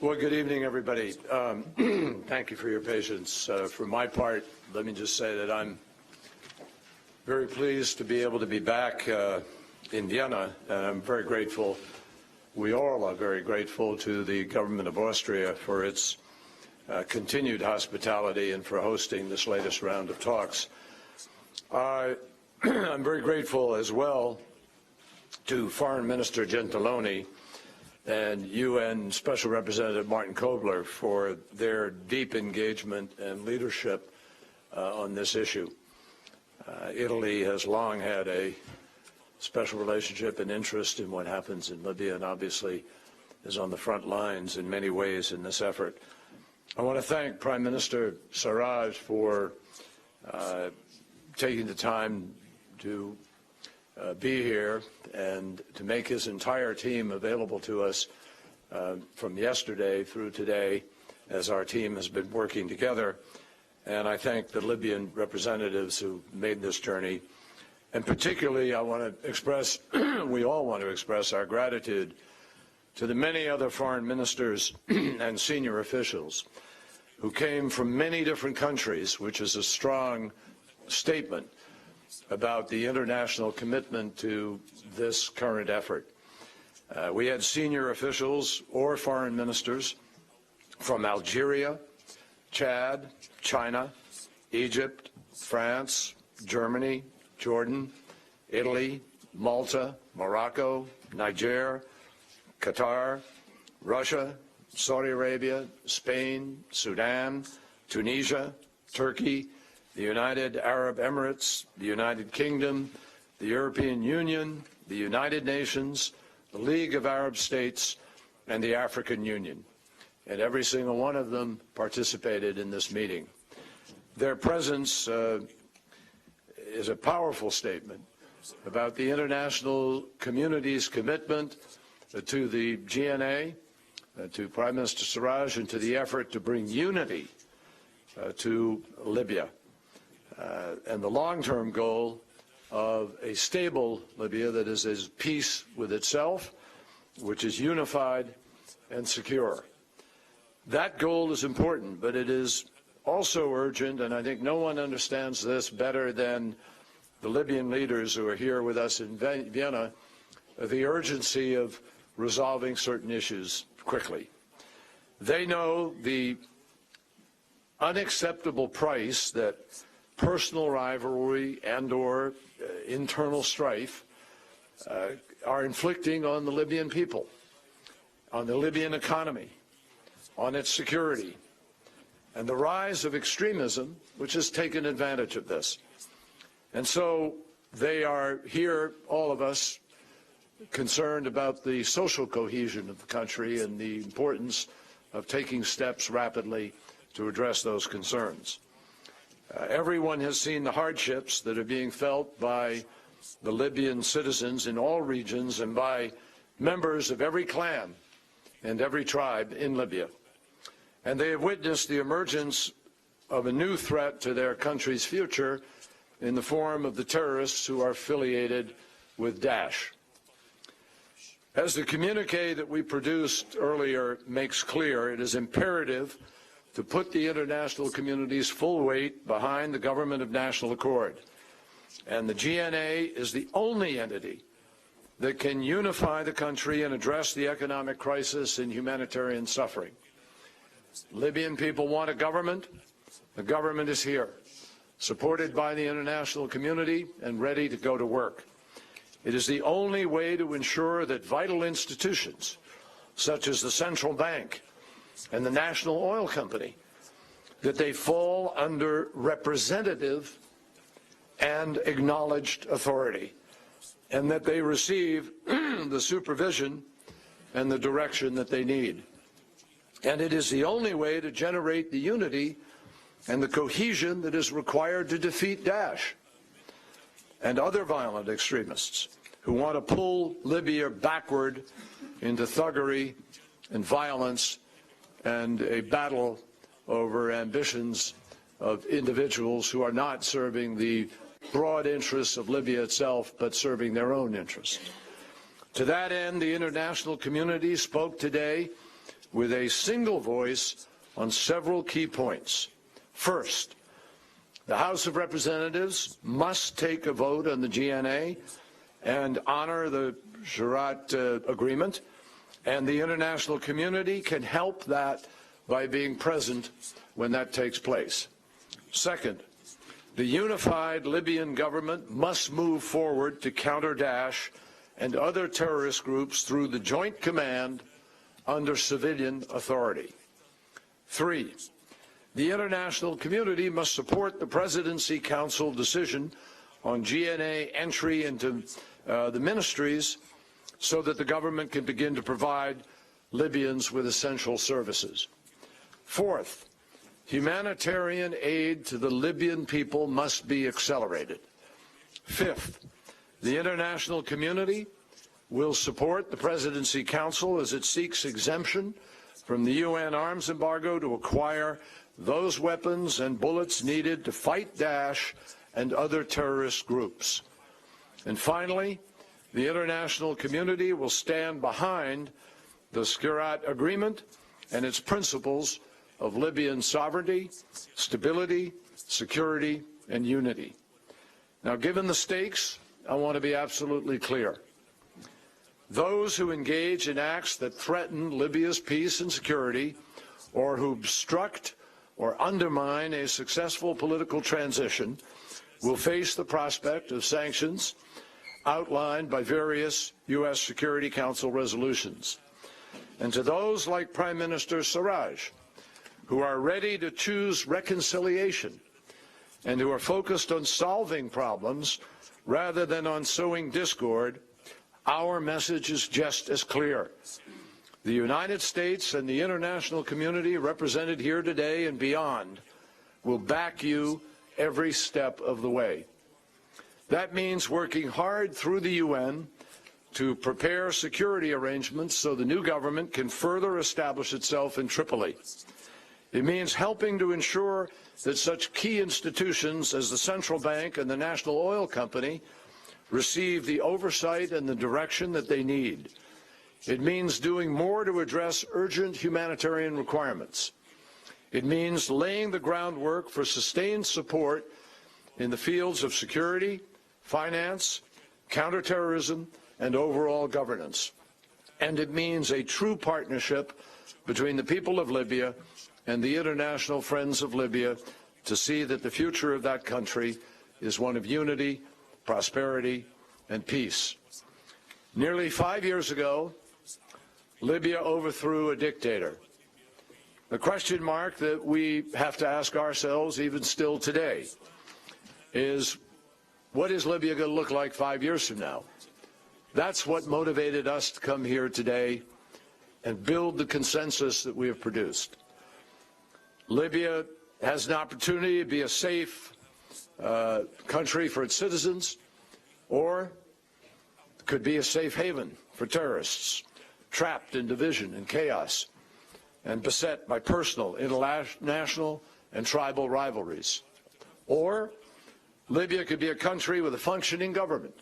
Well, good evening, everybody. Thank you for your patience. For my part, let me just say that I'm very pleased to be able to be back in Vienna, and I'm very grateful. We all are very grateful to the government of Austria for its continued hospitality and for hosting this latest round of talks. I'm very grateful as well to Foreign Minister Gentiloni and UN Special Representative Martin Kobler for their deep engagement and leadership on this issue. Italy has long had a special relationship and interest in what happens in Libya, and obviously is on the front lines in many ways in this effort. I want to thank Prime Minister Sarraj for taking the time to be here and to make his entire team available to us from yesterday through today as our team has been working together. And I thank the Libyan representatives who made this journey. And particularly I want to express, we all want to express our gratitude to the many other foreign ministers and senior officials who came from many different countries, which is a strong statement about the international commitment to this current effort. We had senior officials or foreign ministers from Algeria, Chad, China, Egypt, France, Germany, Jordan, Italy, Malta, Morocco, Niger, Qatar, Russia, Saudi Arabia, Spain, Sudan, Tunisia, Turkey, the United Arab Emirates, the United Kingdom, the European Union, the United Nations, the League of Arab States, and the African Union. And every single one of them participated in this meeting. Their presence is a powerful statement about the international community's commitment to the GNA, to Prime Minister Sarraj, and to the effort to bring unity to Libya. And the long-term goal of a stable Libya that is at peace with itself, which is unified and secure. That goal is important, but it is also urgent, and I think no one understands this better than the Libyan leaders who are here with us in Vienna, the urgency of resolving certain issues quickly. They know the unacceptable price that personal rivalry and/or internal strife are inflicting on the Libyan people, on the Libyan economy, on its security, and the rise of extremism, which has taken advantage of this. And so they are here, all of us, concerned about the social cohesion of the country and the importance of taking steps rapidly to address those concerns. Everyone has seen the hardships that are being felt by the Libyan citizens in all regions and by members of every clan and every tribe in Libya. And they have witnessed the emergence of a new threat to their country's future in the form of the terrorists who are affiliated with Daesh. As the communique that we produced earlier makes clear, it is imperative to put the international community's full weight behind the government of national accord. And the GNA is the only entity that can unify the country and address the economic crisis and humanitarian suffering. Libyan people want a government. The government is here, supported by the international community and ready to go to work. It is the only way to ensure that vital institutions, such as the central bank and the National Oil Company, that they fall under representative and acknowledged authority, and that they receive the supervision and the direction that they need. And it is the only way to generate the unity and the cohesion that is required to defeat Daesh and other violent extremists who want to pull Libya backward into thuggery and violence and a battle over ambitions of individuals who are not serving the broad interests of Libya itself, but serving their own interests. To that end, the international community spoke today with a single voice on several key points. First, the House of Representatives must take a vote on the GNA and honor the Surat agreement, and the international community can help that by being present when that takes place. Second, the unified Libyan government must move forward to counter Daesh and other terrorist groups through the joint command under civilian authority. 3, the international community must support the Presidency Council decision on GNA entry into the ministries so that the government can begin to provide Libyans with essential services. 4th, humanitarian aid to the Libyan people must be accelerated. 5th, the international community will support the Presidency Council as it seeks exemption from the UN arms embargo to acquire those weapons and bullets needed to fight Daesh and other terrorist groups. And finally, the international community will stand behind the Surat agreement and its principles of Libyan sovereignty, stability, security, and unity. Now, given the stakes, I want to be absolutely clear. Those who engage in acts that threaten Libya's peace and security, or who obstruct or undermine a successful political transition, will face the prospect of sanctions outlined by various U.S. Security Council resolutions. And to those like Prime Minister Sarraj, who are ready to choose reconciliation and who are focused on solving problems rather than on sowing discord, our message is just as clear. The United States and the international community represented here today and beyond will back you every step of the way. That means working hard through the UN to prepare security arrangements so the new government can further establish itself in Tripoli. It means helping to ensure that such key institutions as the Central Bank and the National Oil Company receive the oversight and the direction that they need. It means doing more to address urgent humanitarian requirements. It means laying the groundwork for sustained support in the fields of security, finance, counterterrorism, and overall governance. And it means a true partnership between the people of Libya and the international friends of Libya to see that the future of that country is one of unity, prosperity, and peace. Nearly 5 years ago, Libya overthrew a dictator. The question mark that we have to ask ourselves, even still today, is what is Libya going to look like 5 years from now? That's what motivated us to come here today and build the consensus that we have produced. Libya has an opportunity to be a safe country for its citizens, or could be a safe haven for terrorists trapped in division and chaos and beset by personal, international, and tribal rivalries. Or Libya could be a country with a functioning government,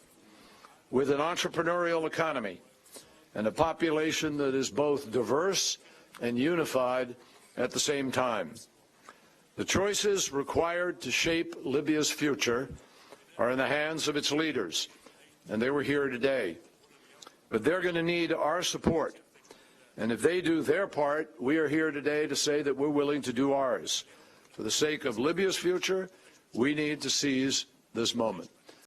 with an entrepreneurial economy, and a population that is both diverse and unified at the same time. The choices required to shape Libya's future are in the hands of its leaders, and they were here today. But they're going to need our support. And if they do their part, we are here today to say that we're willing to do ours. For the sake of Libya's future, we need to seize this moment.